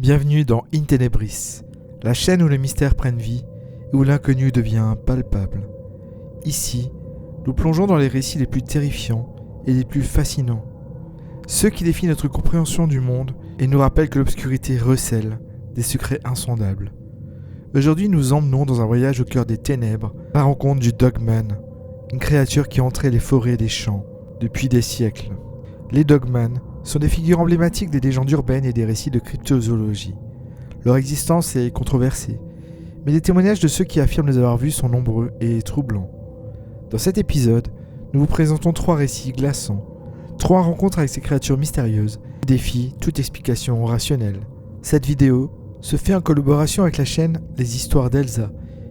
Bienvenue dans In Tenebris, la chaîne où les mystères prennent vie et où l'inconnu devient palpable. Ici, nous plongeons dans les récits les plus terrifiants et les plus fascinants. Ceux qui défient notre compréhension du monde et nous rappellent que l'obscurité recèle des secrets insondables. Aujourd'hui, nous emmenons dans un voyage au cœur des ténèbres à la rencontre du Dogman, une créature qui entrait les forêts et les champs depuis des siècles. Les Dogman sont des figures emblématiques des légendes urbaines et des récits de cryptozoologie. Leur existence est controversée, mais les témoignages de ceux qui affirment les avoir vus sont nombreux et troublants. Dans cet épisode, nous vous présentons 3 récits glaçants, 3 rencontres avec ces créatures mystérieuses qui défient toute explication rationnelle. Cette vidéo se fait en collaboration avec la chaîne Les Histoires d'Elsa,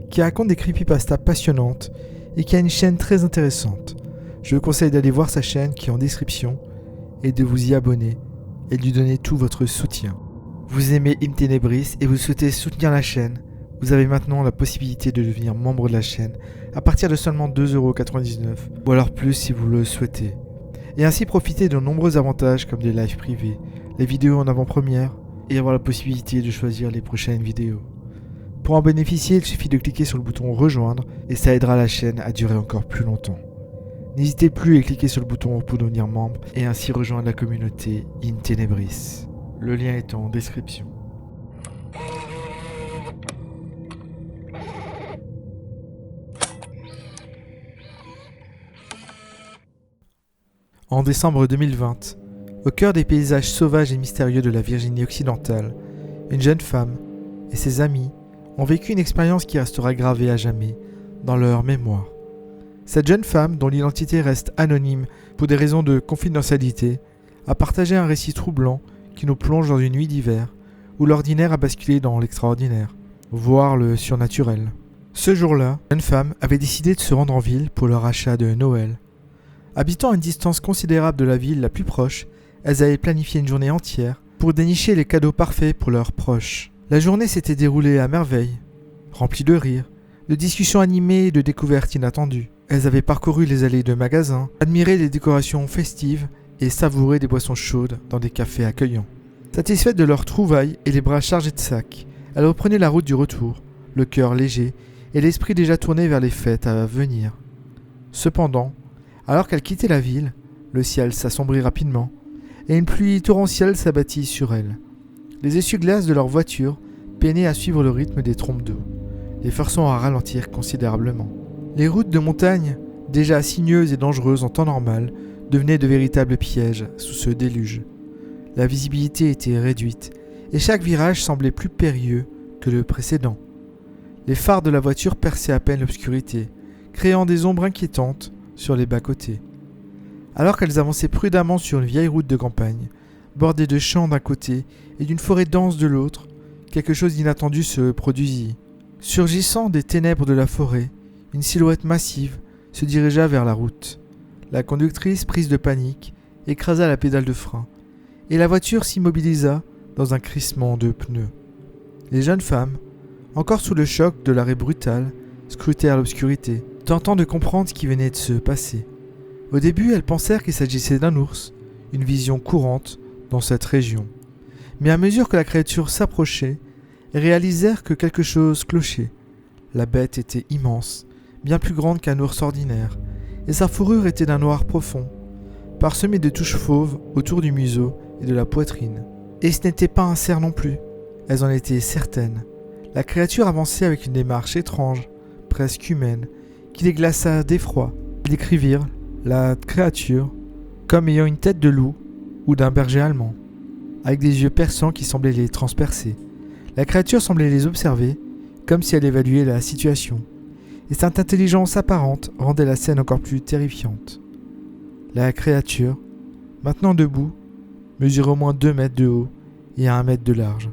qui raconte des creepypastas passionnantes et qui a une chaîne très intéressante. Je vous conseille d'aller voir sa chaîne qui est en description et de vous y abonner et de lui donner tout votre soutien. Vous aimez In Tenebris et vous souhaitez soutenir la chaîne, vous avez maintenant la possibilité de devenir membre de la chaîne à partir de seulement 2,99€ ou alors plus si vous le souhaitez. Et ainsi profiter de nombreux avantages comme des lives privés, les vidéos en avant-première et avoir la possibilité de choisir les prochaines vidéos. Pour en bénéficier, il suffit de cliquer sur le bouton rejoindre et ça aidera la chaîne à durer encore plus longtemps. N'hésitez plus à cliquer sur le bouton pour devenir membre et ainsi rejoindre la communauté In Tenebris. Le lien est en description. En décembre 2020, au cœur des paysages sauvages et mystérieux de la Virginie occidentale, une jeune femme et ses amis ont vécu une expérience qui restera gravée à jamais dans leur mémoire. Cette jeune femme, dont l'identité reste anonyme pour des raisons de confidentialité, a partagé un récit troublant qui nous plonge dans une nuit d'hiver où l'ordinaire a basculé dans l'extraordinaire, voire le surnaturel. Ce jour-là, la jeune femme avait décidé de se rendre en ville pour leur achat de Noël. Habitant à une distance considérable de la ville la plus proche, elles avaient planifié une journée entière pour dénicher les cadeaux parfaits pour leurs proches. La journée s'était déroulée à merveille, remplie de rires, de discussions animées et de découvertes inattendues. Elles avaient parcouru les allées de magasins, admiré les décorations festives et savouré des boissons chaudes dans des cafés accueillants. Satisfaites de leurs trouvailles et les bras chargés de sacs, elles reprenaient la route du retour, le cœur léger et l'esprit déjà tourné vers les fêtes à venir. Cependant, alors qu'elles quittaient la ville, le ciel s'assombrit rapidement et une pluie torrentielle s'abattit sur elles. Les essuie-glaces de leur voiture peinaient à suivre le rythme des trompes d'eau, les forçant à ralentir considérablement. Les routes de montagne, déjà sinueuses et dangereuses en temps normal, devenaient de véritables pièges sous ce déluge. La visibilité était réduite et chaque virage semblait plus périlleux que le précédent. Les phares de la voiture perçaient à peine l'obscurité, créant des ombres inquiétantes sur les bas-côtés. Alors qu'elles avançaient prudemment sur une vieille route de campagne, bordée de champs d'un côté et d'une forêt dense de l'autre, quelque chose d'inattendu se produisit. Surgissant des ténèbres de la forêt, une silhouette massive se dirigea vers la route. La conductrice, prise de panique, écrasa la pédale de frein, et la voiture s'immobilisa dans un crissement de pneus. Les jeunes femmes, encore sous le choc de l'arrêt brutal, scrutèrent l'obscurité, tentant de comprendre ce qui venait de se passer. Au début, elles pensèrent qu'il s'agissait d'un ours, une vision courante dans cette région. Mais à mesure que la créature s'approchait, elles réalisèrent que quelque chose clochait. La bête était immense, bien plus grande qu'un ours ordinaire, et sa fourrure était d'un noir profond, parsemée de touches fauves autour du museau et de la poitrine. Et ce n'était pas un cerf non plus, elles en étaient certaines. La créature avançait avec une démarche étrange, presque humaine, qui les glaça d'effroi. Ils décrivirent la créature comme ayant une tête de loup ou d'un berger allemand, avec des yeux perçants qui semblaient les transpercer. La créature semblait les observer, comme si elle évaluait la situation, et cette intelligence apparente rendait la scène encore plus terrifiante. La créature, maintenant debout, mesurait au moins 2 mètres de haut et 1 mètre de large.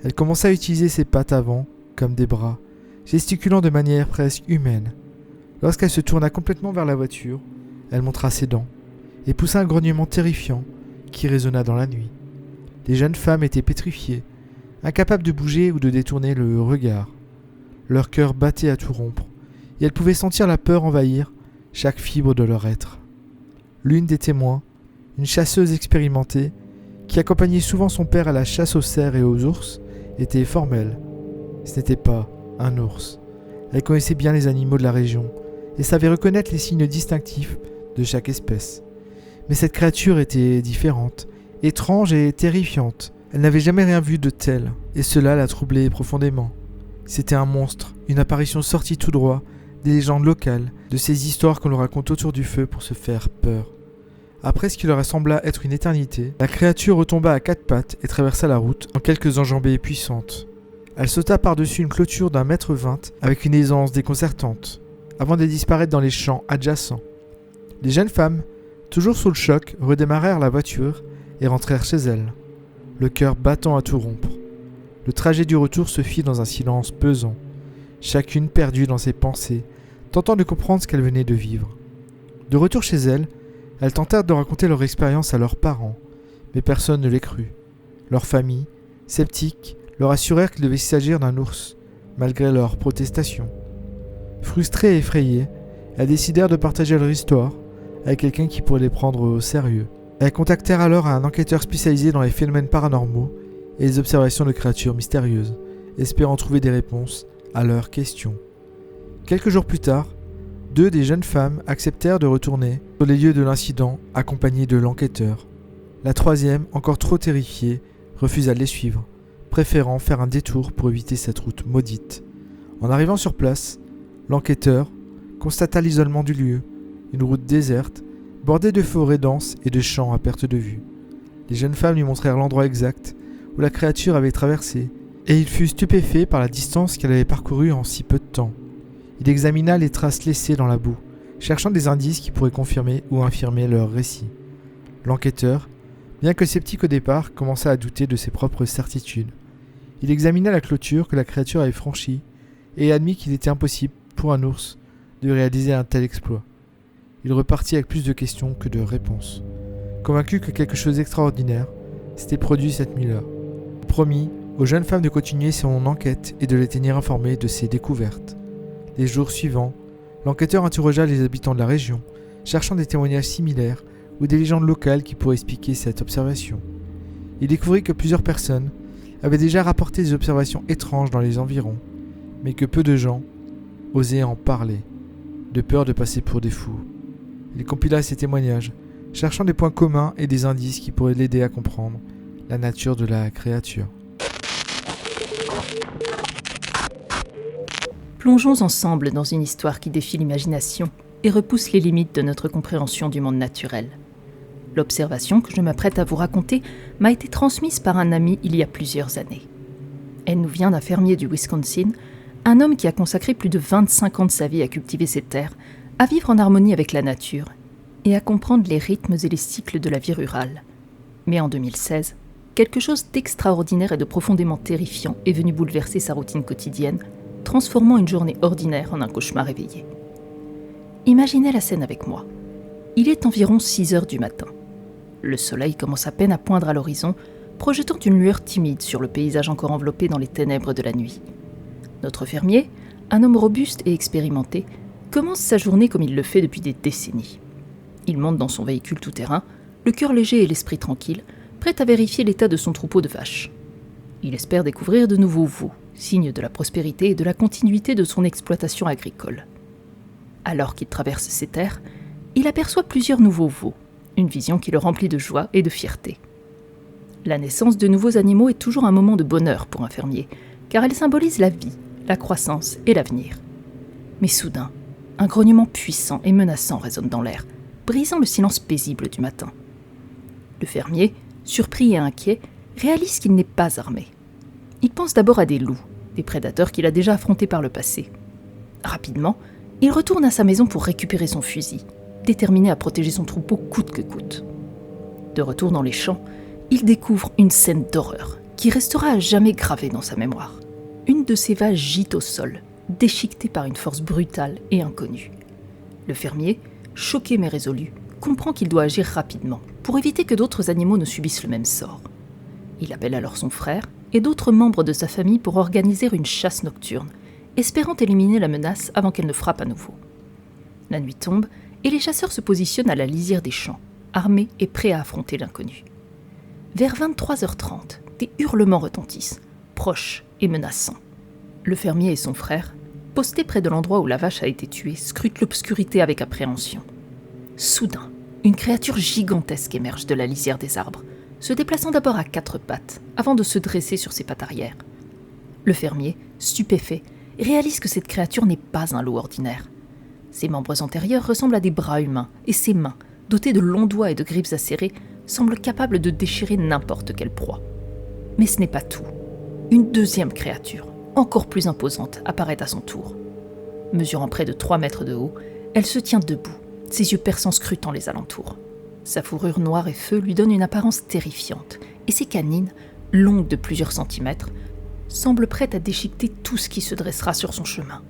Elle commença à utiliser ses pattes avant comme des bras, gesticulant de manière presque humaine. Lorsqu'elle se tourna complètement vers la voiture, elle montra ses dents et poussa un grognement terrifiant qui résonna dans la nuit. Les jeunes femmes étaient pétrifiées, incapables de bouger ou de détourner le regard. Leur cœur battait à tout rompre, et elles pouvaient sentir la peur envahir chaque fibre de leur être. L'une des témoins, une chasseuse expérimentée, qui accompagnait souvent son père à la chasse aux cerfs et aux ours, était formelle. Ce n'était pas un ours. Elle connaissait bien les animaux de la région et savait reconnaître les signes distinctifs de chaque espèce. Mais cette créature était différente, étrange et terrifiante. Elle n'avait jamais rien vu de tel, et cela la troublait profondément. C'était un monstre, une apparition sortie tout droit des légendes locales, de ces histoires qu'on leur raconte autour du feu pour se faire peur. Après ce qui leur sembla être une éternité, la créature retomba à quatre pattes et traversa la route en quelques enjambées puissantes. Elle sauta par-dessus une clôture d'1,20 m avec une aisance déconcertante, avant de disparaître dans les champs adjacents. Les jeunes femmes, toujours sous le choc, redémarrèrent la voiture et rentrèrent chez elles, le cœur battant à tout rompre. Le trajet du retour se fit dans un silence pesant, chacune perdue dans ses pensées, tentant de comprendre ce qu'elle venait de vivre. De retour chez elles tentèrent de raconter leur expérience à leurs parents, mais personne ne les crut. Leur famille, sceptique, leur assurèrent qu'il devait s'agir d'un ours, malgré leurs protestations. Frustrées et effrayées, elles décidèrent de partager leur histoire avec quelqu'un qui pourrait les prendre au sérieux. Elles contactèrent alors un enquêteur spécialisé dans les phénomènes paranormaux et les observations de créatures mystérieuses, espérant trouver des réponses à leurs questions. Quelques jours plus tard, 2 des jeunes femmes acceptèrent de retourner sur les lieux de l'incident accompagnées de l'enquêteur. La 3e, encore trop terrifiée, refusa de les suivre, préférant faire un détour pour éviter cette route maudite. En arrivant sur place, l'enquêteur constata l'isolement du lieu, une route déserte, bordée de forêts denses et de champs à perte de vue. Les jeunes femmes lui montrèrent l'endroit exact où la créature avait traversé, et il fut stupéfait par la distance qu'elle avait parcourue en si peu de temps. Il examina les traces laissées dans la boue, cherchant des indices qui pourraient confirmer ou infirmer leur récit. L'enquêteur, bien que sceptique au départ, commença à douter de ses propres certitudes. Il examina la clôture que la créature avait franchie et admit qu'il était impossible pour un ours de réaliser un tel exploit. Il repartit avec plus de questions que de réponses, convaincu que quelque chose d'extraordinaire s'était produit cette nuit-là. Il promit aux jeunes femmes de continuer son enquête et de les tenir informées de ses découvertes. Les jours suivants, l'enquêteur interrogea les habitants de la région, cherchant des témoignages similaires ou des légendes locales qui pourraient expliquer cette observation. Il découvrit que plusieurs personnes avaient déjà rapporté des observations étranges dans les environs, mais que peu de gens osaient en parler, de peur de passer pour des fous. Il compila ces témoignages, cherchant des points communs et des indices qui pourraient l'aider à comprendre la nature de la créature. Plongeons ensemble dans une histoire qui défie l'imagination et repousse les limites de notre compréhension du monde naturel. L'observation que je m'apprête à vous raconter m'a été transmise par un ami il y a plusieurs années. Elle nous vient d'un fermier du Wisconsin, un homme qui a consacré plus de 25 ans de sa vie à cultiver ses terres, à vivre en harmonie avec la nature et à comprendre les rythmes et les cycles de la vie rurale. Mais en 2016, quelque chose d'extraordinaire et de profondément terrifiant est venu bouleverser sa routine quotidienne, transformant une journée ordinaire en un cauchemar éveillé. Imaginez la scène avec moi. Il est environ 6 heures du matin. Le soleil commence à peine à poindre à l'horizon, projetant une lueur timide sur le paysage encore enveloppé dans les ténèbres de la nuit. Notre fermier, un homme robuste et expérimenté, commence sa journée comme il le fait depuis des décennies. Il monte dans son véhicule tout-terrain, le cœur léger et l'esprit tranquille, prêt à vérifier l'état de son troupeau de vaches. Il espère découvrir de nouveaux veaux, signe de la prospérité et de la continuité de son exploitation agricole. Alors qu'il traverse ses terres, il aperçoit plusieurs nouveaux veaux, une vision qui le remplit de joie et de fierté. La naissance de nouveaux animaux est toujours un moment de bonheur pour un fermier, car elle symbolise la vie, la croissance et l'avenir. Mais soudain, un grognement puissant et menaçant résonne dans l'air, brisant le silence paisible du matin. Le fermier, surpris et inquiet, réalise qu'il n'est pas armé. Il pense d'abord à des loups, des prédateurs qu'il a déjà affrontés par le passé. Rapidement, il retourne à sa maison pour récupérer son fusil, déterminé à protéger son troupeau coûte que coûte. De retour dans les champs, il découvre une scène d'horreur qui restera à jamais gravée dans sa mémoire. Une de ses vaches gît au sol, déchiquetée par une force brutale et inconnue. Le fermier, choqué mais résolu, comprend qu'il doit agir rapidement pour éviter que d'autres animaux ne subissent le même sort. Il appelle alors son frère et d'autres membres de sa famille pour organiser une chasse nocturne, espérant éliminer la menace avant qu'elle ne frappe à nouveau. La nuit tombe et les chasseurs se positionnent à la lisière des champs, armés et prêts à affronter l'inconnu. Vers 23h30, des hurlements retentissent, proches et menaçants. Le fermier et son frère, postés près de l'endroit où la vache a été tuée, scrutent l'obscurité avec appréhension. Soudain, une créature gigantesque émerge de la lisière des arbres, se déplaçant d'abord à 4 pattes, avant de se dresser sur ses pattes arrière. Le fermier, stupéfait, réalise que cette créature n'est pas un loup ordinaire. Ses membres antérieurs ressemblent à des bras humains, et ses mains, dotées de longs doigts et de griffes acérées, semblent capables de déchirer n'importe quelle proie. Mais ce n'est pas tout. Une deuxième créature, encore plus imposante, apparaît à son tour. Mesurant près de 3 mètres de haut, elle se tient debout, ses yeux perçants scrutant les alentours. Sa fourrure noire et feu lui donne une apparence terrifiante, et ses canines, longues de plusieurs centimètres, semblent prêtes à déchiqueter tout ce qui se dressera sur son chemin.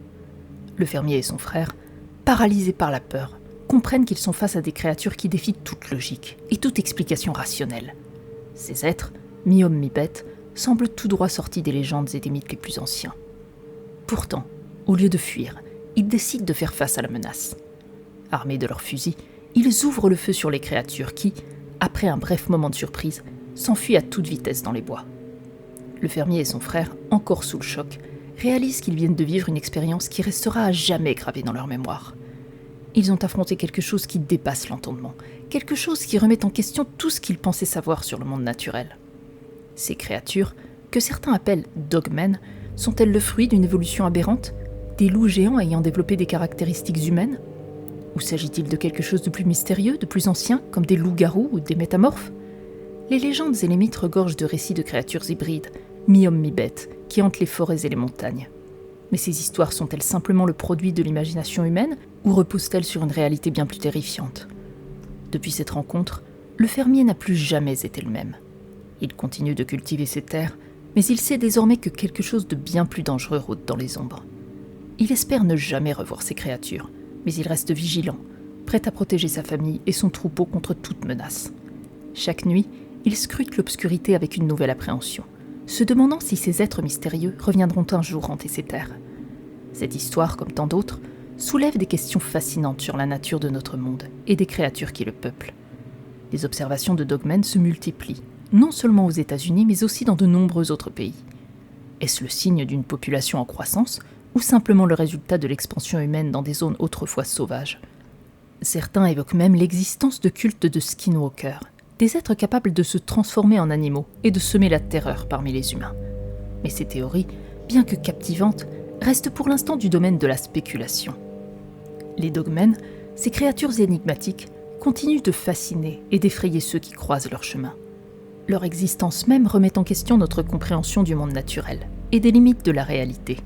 Le fermier et son frère, paralysés par la peur, comprennent qu'ils sont face à des créatures qui défient toute logique et toute explication rationnelle. Ces êtres, mi-hommes mi-bêtes, semblent tout droit sortis des légendes et des mythes les plus anciens. Pourtant, au lieu de fuir, ils décident de faire face à la menace. Armés de leurs fusils, ils ouvrent le feu sur les créatures qui, après un bref moment de surprise, s'enfuient à toute vitesse dans les bois. Le fermier et son frère, encore sous le choc, réalisent qu'ils viennent de vivre une expérience qui restera à jamais gravée dans leur mémoire. Ils ont affronté quelque chose qui dépasse l'entendement, quelque chose qui remet en question tout ce qu'ils pensaient savoir sur le monde naturel. Ces créatures, que certains appellent dogmen, sont-elles le fruit d'une évolution aberrante, des loups géants ayant développé des caractéristiques humaines ? Ou s'agit-il de quelque chose de plus mystérieux, de plus ancien, comme des loups-garous ou des métamorphes ? Les légendes et les mythes regorgent de récits de créatures hybrides, mi-hommes mi-bêtes, qui hantent les forêts et les montagnes. Mais ces histoires sont-elles simplement le produit de l'imagination humaine, ou reposent-elles sur une réalité bien plus terrifiante ? Depuis cette rencontre, le fermier n'a plus jamais été le même. Il continue de cultiver ses terres, mais il sait désormais que quelque chose de bien plus dangereux rôde dans les ombres. Il espère ne jamais revoir ces créatures, mais il reste vigilant, prêt à protéger sa famille et son troupeau contre toute menace. Chaque nuit, il scrute l'obscurité avec une nouvelle appréhension, se demandant si ces êtres mystérieux reviendront un jour hanter ces terres. Cette histoire, comme tant d'autres, soulève des questions fascinantes sur la nature de notre monde et des créatures qui le peuplent. Les observations de dogmen se multiplient, non seulement aux États-Unis, mais aussi dans de nombreux autres pays. Est-ce le signe d'une population en croissance, ou simplement le résultat de l'expansion humaine dans des zones autrefois sauvages ? Certains évoquent même l'existence de cultes de skinwalkers, des êtres capables de se transformer en animaux et de semer la terreur parmi les humains. Mais ces théories, bien que captivantes, restent pour l'instant du domaine de la spéculation. Les dogmen, ces créatures énigmatiques, continuent de fasciner et d'effrayer ceux qui croisent leur chemin. Leur existence même remet en question notre compréhension du monde naturel et des limites de la réalité.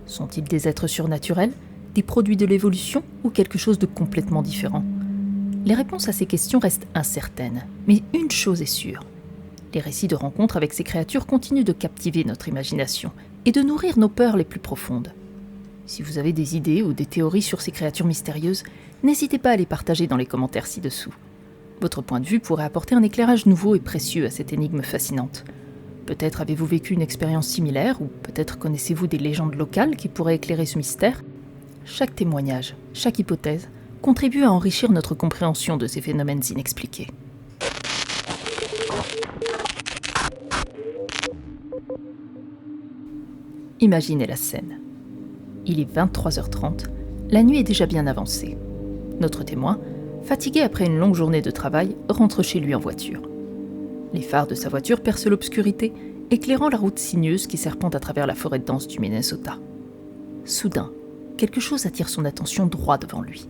Sont-ils des êtres surnaturels, des produits de l'évolution ou quelque chose de complètement différent ? Les réponses à ces questions restent incertaines, mais une chose est sûre. Les récits de rencontres avec ces créatures continuent de captiver notre imagination et de nourrir nos peurs les plus profondes. Si vous avez des idées ou des théories sur ces créatures mystérieuses, n'hésitez pas à les partager dans les commentaires ci-dessous. Votre point de vue pourrait apporter un éclairage nouveau et précieux à cette énigme fascinante. Peut-être avez-vous vécu une expérience similaire, ou peut-être connaissez-vous des légendes locales qui pourraient éclairer ce mystère ? Chaque témoignage, chaque hypothèse, contribue à enrichir notre compréhension de ces phénomènes inexpliqués. Imaginez la scène. Il est 23h30, la nuit est déjà bien avancée. Notre témoin, fatigué après une longue journée de travail, rentre chez lui en voiture. Les phares de sa voiture percent l'obscurité, éclairant la route sinueuse qui serpente à travers la forêt dense du Minnesota. Soudain, quelque chose attire son attention droit devant lui.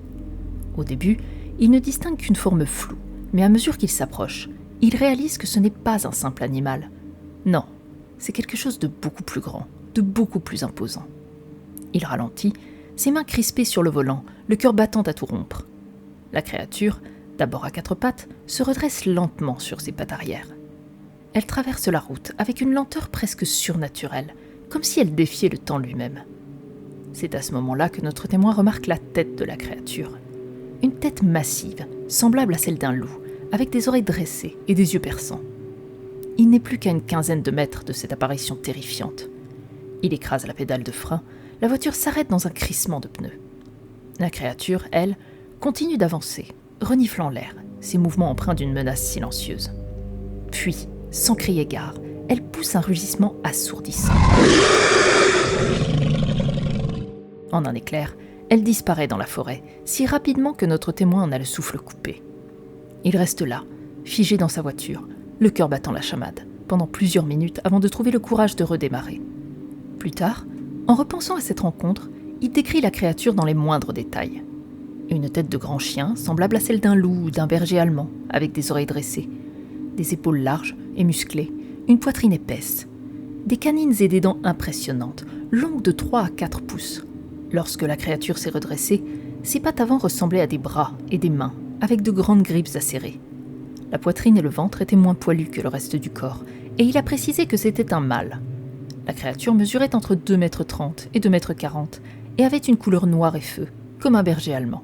Au début, il ne distingue qu'une forme floue, mais à mesure qu'il s'approche, il réalise que ce n'est pas un simple animal. Non, c'est quelque chose de beaucoup plus grand, de beaucoup plus imposant. Il ralentit, ses mains crispées sur le volant, le cœur battant à tout rompre. La créature, d'abord à 4 pattes, se redresse lentement sur ses pattes arrière. Elle traverse la route avec une lenteur presque surnaturelle, comme si elle défiait le temps lui-même. C'est à ce moment-là que notre témoin remarque la tête de la créature. Une tête massive, semblable à celle d'un loup, avec des oreilles dressées et des yeux perçants. Il n'est plus qu'à une quinzaine de mètres de cette apparition terrifiante. Il écrase la pédale de frein, la voiture s'arrête dans un crissement de pneus. La créature, elle, continue d'avancer, reniflant l'air, ses mouvements empreints d'une menace silencieuse. Puis, sans crier gare, elle pousse un rugissement assourdissant. En un éclair, elle disparaît dans la forêt, si rapidement que notre témoin en a le souffle coupé. Il reste là, figé dans sa voiture, le cœur battant la chamade, pendant plusieurs minutes avant de trouver le courage de redémarrer. Plus tard, en repensant à cette rencontre, il décrit la créature dans les moindres détails. Une tête de grand chien, semblable à celle d'un loup ou d'un berger allemand, avec des oreilles dressées, des épaules larges et musclées, une poitrine épaisse, des canines et des dents impressionnantes, longues de 3 à 4 pouces. Lorsque la créature s'est redressée, ses pattes avant ressemblaient à des bras et des mains, avec de grandes griffes acérées. La poitrine et le ventre étaient moins poilus que le reste du corps, et il a précisé que c'était un mâle. La créature mesurait entre 2,30 m et 2,40 m et avait une couleur noire et feu, comme un berger allemand.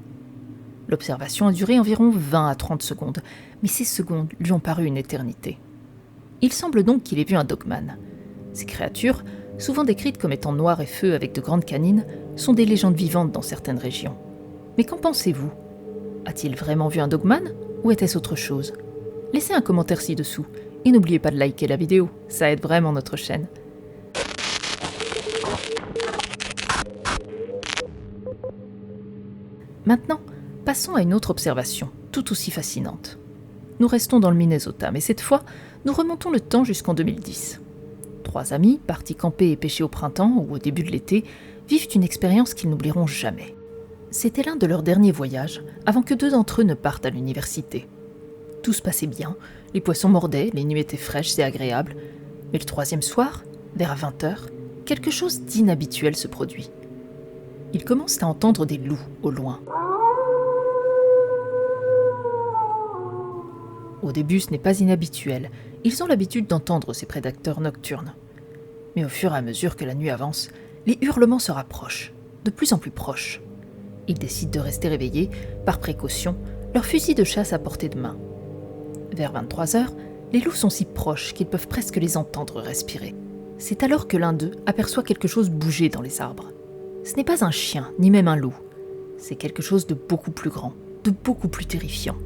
L'observation a duré environ 20 à 30 secondes, mais ces secondes lui ont paru une éternité. Il semble donc qu'il ait vu un dogman. Ces créatures, souvent décrites comme étant noires et feu avec de grandes canines, sont des légendes vivantes dans certaines régions. Mais qu'en pensez-vous ? A-t-il vraiment vu un dogman ou était-ce autre chose ? Laissez un commentaire ci-dessous et n'oubliez pas de liker la vidéo, ça aide vraiment notre chaîne. Maintenant, passons à une autre observation, tout aussi fascinante. Nous restons dans le Minnesota, mais cette fois, nous remontons le temps jusqu'en 2010. 3 amis, partis camper et pêcher au printemps ou au début de l'été, vivent une expérience qu'ils n'oublieront jamais. C'était l'un de leurs derniers voyages, avant que 2 d'entre eux ne partent à l'université. Tout se passait bien, les poissons mordaient, les nuits étaient fraîches et agréables, mais le 3e soir, vers 20h, quelque chose d'inhabituel se produit. Ils commencent à entendre des loups au loin. Au début, ce n'est pas inhabituel. Ils ont l'habitude d'entendre ces prédateurs nocturnes. Mais au fur et à mesure que la nuit avance, les hurlements se rapprochent, de plus en plus proches. Ils décident de rester réveillés, par précaution, leur fusil de chasse à portée de main. Vers 23h, les loups sont si proches qu'ils peuvent presque les entendre respirer. C'est alors que l'un d'eux aperçoit quelque chose bouger dans les arbres. Ce n'est pas un chien, ni même un loup. C'est quelque chose de beaucoup plus grand, de beaucoup plus terrifiant.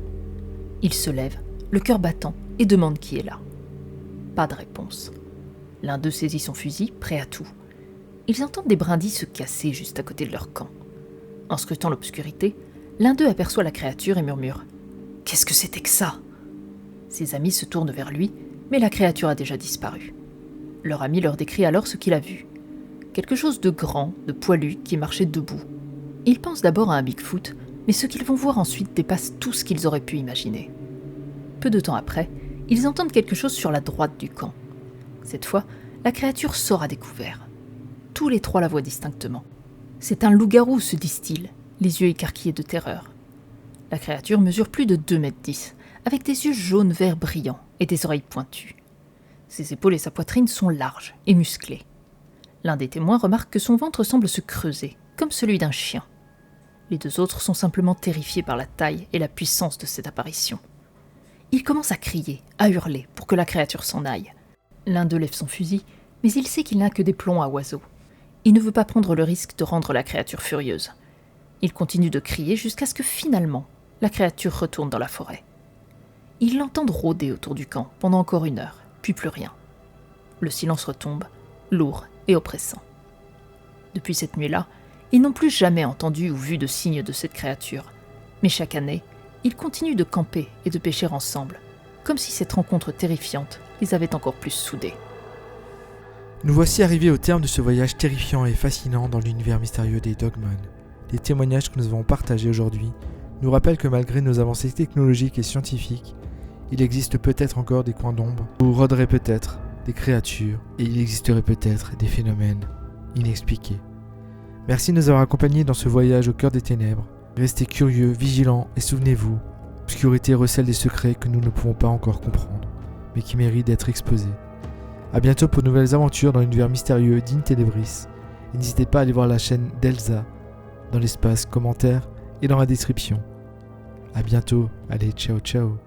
Il se lève, le cœur battant, et demande qui est là. Pas de réponse. L'un d'eux saisit son fusil, prêt à tout. Ils entendent des brindilles se casser juste à côté de leur camp. En scrutant l'obscurité, l'un d'eux aperçoit la créature et murmure « Qu'est-ce que c'était que ça ?» Ses amis se tournent vers lui, mais la créature a déjà disparu. Leur ami leur décrit alors ce qu'il a vu. Quelque chose de grand, de poilu, qui marchait debout. Ils pensent d'abord à un Bigfoot, mais ce qu'ils vont voir ensuite dépasse tout ce qu'ils auraient pu imaginer. Peu de temps après, ils entendent quelque chose sur la droite du camp. Cette fois, la créature sort à découvert. Tous les 3 la voient distinctement. C'est un loup-garou, se disent-ils, les yeux écarquillés de terreur. La créature mesure plus de 2,10 m, avec des yeux jaune-vert brillants et des oreilles pointues. Ses épaules et sa poitrine sont larges et musclées. L'un des témoins remarque que son ventre semble se creuser, comme celui d'un chien. Les 2 autres sont simplement terrifiés par la taille et la puissance de cette apparition. Ils commencent à crier, à hurler, pour que la créature s'en aille. L'un d'eux lève son fusil, mais il sait qu'il n'a que des plombs à oiseau. Il ne veut pas prendre le risque de rendre la créature furieuse. Il continue de crier jusqu'à ce que finalement, la créature retourne dans la forêt. Ils l'entendent rôder autour du camp pendant encore 1 heure, puis plus rien. Le silence retombe, lourd et oppressant. Depuis cette nuit-là, ils n'ont plus jamais entendu ou vu de signes de cette créature, mais chaque année, ils continuent de camper et de pêcher ensemble, comme si cette rencontre terrifiante les avait encore plus soudés. Nous voici arrivés au terme de ce voyage terrifiant et fascinant dans l'univers mystérieux des Dogman. Les témoignages que nous avons partagés aujourd'hui nous rappellent que malgré nos avancées technologiques et scientifiques, il existe peut-être encore des coins d'ombre, où rôderaient peut-être des créatures, et il existerait peut-être des phénomènes inexpliqués. Merci de nous avoir accompagnés dans ce voyage au cœur des ténèbres. Restez curieux, vigilants et souvenez-vous, l'obscurité recèle des secrets que nous ne pouvons pas encore comprendre, mais qui méritent d'être exposés. A bientôt pour de nouvelles aventures dans l'univers mystérieux d'In Tenebris. Et n'hésitez pas à aller voir la chaîne d'Elsa dans l'espace commentaires et dans la description. A bientôt, allez ciao ciao.